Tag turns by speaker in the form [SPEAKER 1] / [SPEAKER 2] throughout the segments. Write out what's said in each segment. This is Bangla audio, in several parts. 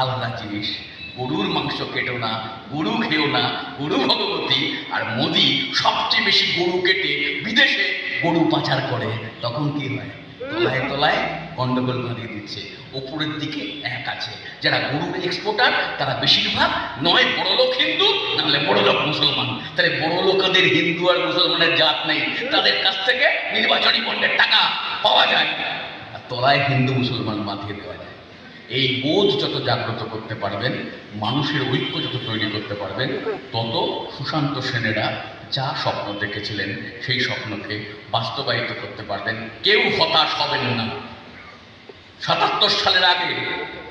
[SPEAKER 1] আলাদা জিনিস। গরুর মাংস কেটো না, গরু খেও না, গরু ভগবতী। আর মোদি সবচেয়ে বেশি গরু কেটে বিদেশে গরু পাচার করে। তখন কি হয়? তলায় তলায় গন্ডগোল বাঁধিয়ে দিচ্ছে। ওপরের দিকে এক আছে, যারা গরুর এক্সপোর্টার তারা বেশিরভাগ নয় বড়লোক হিন্দু, নাহলে বড়লোক মুসলমান। তাহলে বড়লোকদের হিন্দু আর মুসলমানের জাত নেই, তাদের কাছ থেকে নির্বাচনী বন্ডের টাকা পাওয়া যায়, আর তলায় হিন্দু মুসলমান বাঁধিয়ে দেওয়া যায়। এই বোধ যত জাগ্রত করতে পারবেন, মানুষের ঐক্য যত তৈরি করতে পারবেন, তত সুশান্ত সেনেরা যা স্বপ্ন দেখেছিলেন সেই স্বপ্নকে বাস্তবায়িত করতে পারবেন। কেউ হতাশ হবেন না। ৭৭ সালের আগে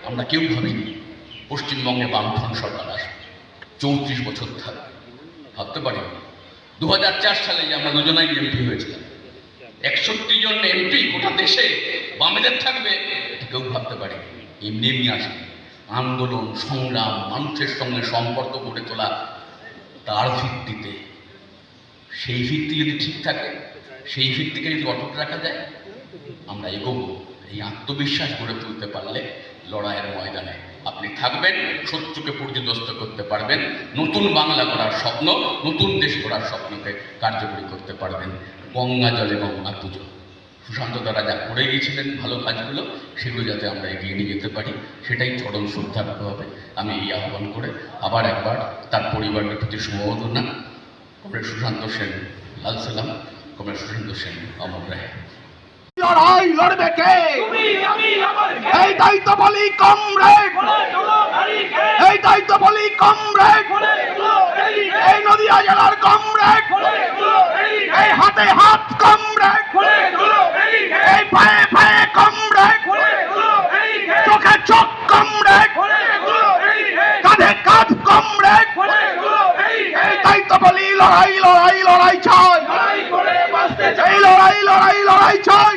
[SPEAKER 1] আমরা কেউ ভাবিনি পশ্চিমবঙ্গে বামফ্রন্ট সরকার আসবে, ৩৪ বছর থাকবে, ভাবতে পারিনি। ২০০৪ সালে যে আমরা দুজনাই এমপি হয়েছিলাম, ৬১ জন এমপি গোটা দেশে বামেদের থাকবে, এটা কেউ ভাবতে পারিনি। এমনি এমনি আসবে। আন্দোলন, সংগ্রাম, মানুষের সঙ্গে সম্পর্ক গড়ে তোলা, তার ভিত্তিতে, সেই ভিত্তি যদি ঠিক থাকে, সেই ভিত্তিকে যদি অটুট রাখা যায়, আমরা এগোবো। এই আত্মবিশ্বাস গড়ে তুলতে পারলে লড়াইয়ের ময়দানে আপনি থাকবেন, শত্রুকে পর্যদস্ত করতে পারবেন, নতুন বাংলা গড়ার স্বপ্ন, নতুন দেশ গড়ার স্বপ্নকে কার্যকরী করতে পারবেন। গঙ্গা জলে গঙ্গা পুজো, সুশান্ত দ্বারা যা করে গিয়েছিলেন ভালো কাজগুলো, সেগুলো যাতে আমরা এগিয়ে নিয়ে যেতে পারি, সেটাই চরম শ্রদ্ধা রাখতে হবে। আমি এই আহ্বান করে আবার একবার তার পরিবারের প্রতি সমবেদনা। কমরেড সুশান্ত সেন লাল সালাম, কমরেড সুশান্ত সেন অমর রায়।
[SPEAKER 2] লড়াই লড়বে কে? এই দায়িত্ব বলি কমরেড, এই দায়িত্ব বলি কমরেড, এই নদিয়া জেলার কমরেড, এই হাতে হাত কমরেড, এই পায়ে পায়ে কমরেড, চোখে চোখ কমরেড, কাঁধে কাঁধ কমরেড। এই দায়িত্ব বলি লড়াই লড়াই লড়াই চাই, এই লড়াই লড়াই লড়াই চাই।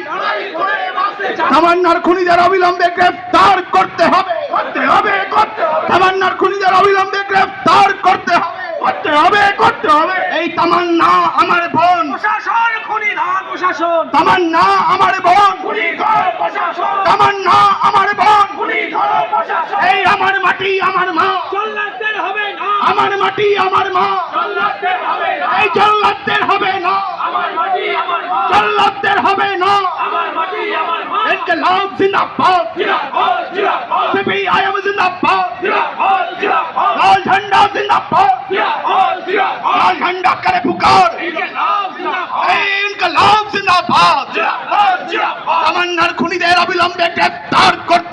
[SPEAKER 2] তামান্নার খুনিদের অবিলম্বে গ্রেফতার করতে হবে, করতে হবে, করতে হবে। তামান্নার খুনিদের অবিলম্বে গ্রেফতার করতে হবে, করতে হবে, করতে হবে। এই তামান্না আমার বোন,
[SPEAKER 3] প্রশাসন খুনি ধর প্রশাসন,
[SPEAKER 2] তামান্না আমার বোন,
[SPEAKER 3] খুনি ধর প্রশাসন,
[SPEAKER 2] তামান্না আমার বোন,
[SPEAKER 3] খুনি ধর প্রশাসন।
[SPEAKER 2] এই আমার মাটি আমার মা,
[SPEAKER 3] জল্লাদদের হবে না,
[SPEAKER 2] আমার মাটি আমার মা,
[SPEAKER 3] জল্লাদদের হবে না,
[SPEAKER 2] এই জল্লাদদের হবে না,
[SPEAKER 3] আমার মাটি আমার মা,
[SPEAKER 2] জল্লাদদের হবে না।
[SPEAKER 3] আমার মাটি আমার মা।
[SPEAKER 2] ইনকলাব জিন্দাবাদ,
[SPEAKER 3] জিন্দাবাদ জিন্দাবাদ,
[SPEAKER 2] সিপিআইএম জিন্দাবাদ,
[SPEAKER 3] জিন্দাবাদ জিন্দাবাদ,
[SPEAKER 2] লাল ঝান্ডা জিন্দাবাদ,
[SPEAKER 3] জিন্দাবাদ জিন্দাবাদ,
[SPEAKER 2] লাল झंडा करे पुकार,
[SPEAKER 3] ইনকলাব জিন্দাবাদ,
[SPEAKER 2] इनकलाब जिंदाबाद।
[SPEAKER 3] জিন্দাবাদ জিন্দাবাদ।
[SPEAKER 2] তামান্নার খুনিদের অবিলম্বে গ্রেফতার করতে